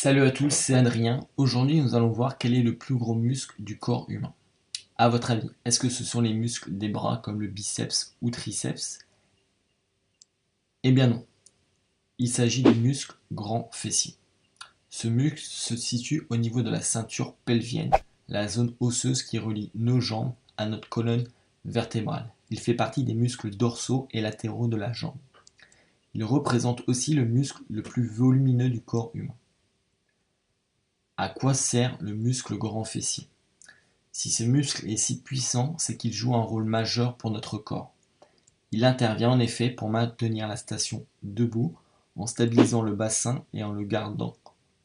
Salut à tous, c'est Adrien. Aujourd'hui, nous allons voir quel est le plus gros muscle du corps humain. À votre avis, est-ce que ce sont les muscles des bras comme le biceps ou triceps? Eh bien non, il s'agit du muscle grand fessier. Ce muscle se situe au niveau de la ceinture pelvienne, la zone osseuse qui relie nos jambes à notre colonne vertébrale. Il fait partie des muscles dorsaux et latéraux de la jambe. Il représente aussi le muscle le plus volumineux du corps humain. À quoi sert le muscle grand fessier? Si ce muscle est si puissant, c'est qu'il joue un rôle majeur pour notre corps. Il intervient en effet pour maintenir la station debout, en stabilisant le bassin et en le gardant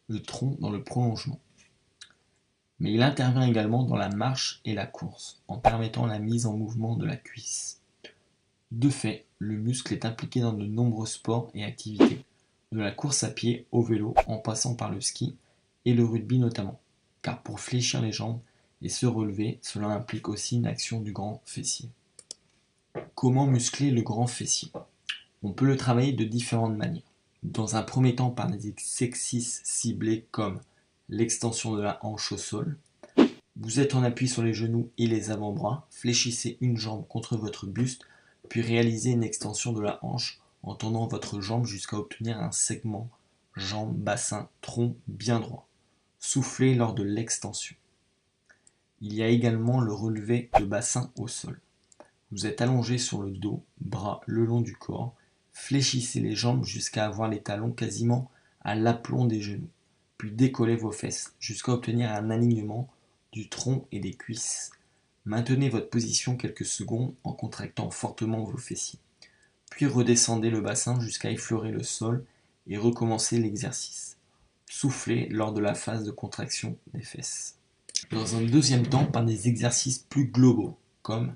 le tronc dans le prolongement. Mais il intervient également dans la marche et la course, en permettant la mise en mouvement de la cuisse. De fait, le muscle est impliqué dans de nombreux sports et activités, de la course à pied au vélo en passant par le ski et le rugby notamment, car pour fléchir les jambes et se relever, cela implique aussi une action du grand fessier. Comment muscler le grand fessier? On peut le travailler de différentes manières. Dans un premier temps par des exercices ciblés comme l'extension de la hanche au sol. Vous êtes en appui sur les genoux et les avant-bras, fléchissez une jambe contre votre buste, puis réalisez une extension de la hanche en tendant votre jambe jusqu'à obtenir un segment jambe, bassin, tronc bien droit. Soufflez lors de l'extension. Il y a également le relevé de bassin au sol. Vous êtes allongé sur le dos, bras le long du corps, fléchissez les jambes jusqu'à avoir les talons quasiment à l'aplomb des genoux, puis décollez vos fesses jusqu'à obtenir un alignement du tronc et des cuisses. Maintenez votre position quelques secondes en contractant fortement vos fessiers, puis redescendez le bassin jusqu'à effleurer le sol et recommencez l'exercice. Soufflez lors de la phase de contraction des fesses. Dans un deuxième temps, par des exercices plus globaux, comme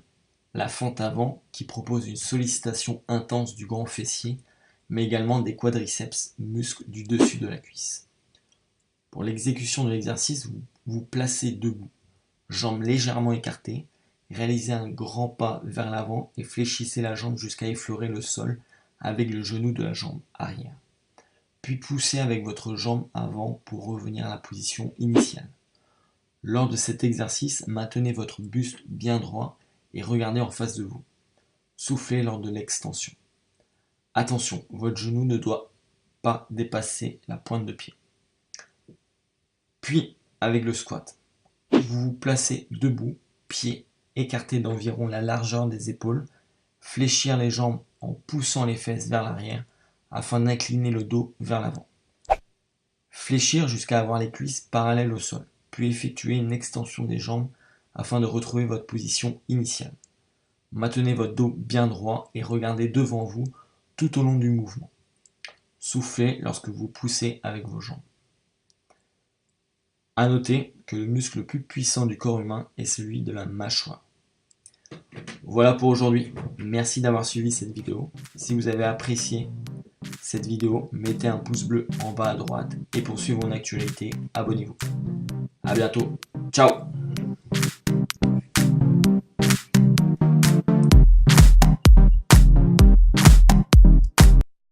la fente avant qui propose une sollicitation intense du grand fessier, mais également des quadriceps, muscles du dessus de la cuisse. Pour l'exécution de l'exercice, vous vous placez debout, jambes légèrement écartées, réalisez un grand pas vers l'avant et fléchissez la jambe jusqu'à effleurer le sol avec le genou de la jambe arrière. Puis poussez avec votre jambe avant pour revenir à la position initiale. Lors de cet exercice, maintenez votre buste bien droit et regardez en face de vous. Soufflez lors de l'extension. Attention, votre genou ne doit pas dépasser la pointe de pied. Puis, avec le squat, vous vous placez debout, pieds écartés d'environ la largeur des épaules, fléchir les jambes en poussant les fesses vers l'arrière afin d'incliner le dos vers l'avant. Fléchir jusqu'à avoir les cuisses parallèles au sol, puis effectuer une extension des jambes afin de retrouver votre position initiale. Maintenez votre dos bien droit et regardez devant vous tout au long du mouvement. Soufflez lorsque vous poussez avec vos jambes. A noter que le muscle le plus puissant du corps humain est celui de la mâchoire. Voilà pour aujourd'hui. Merci d'avoir suivi cette vidéo. Si vous avez apprécié cette vidéo, mettez un pouce bleu en bas à droite et pour suivre mon actualité, abonnez-vous. A bientôt. Ciao.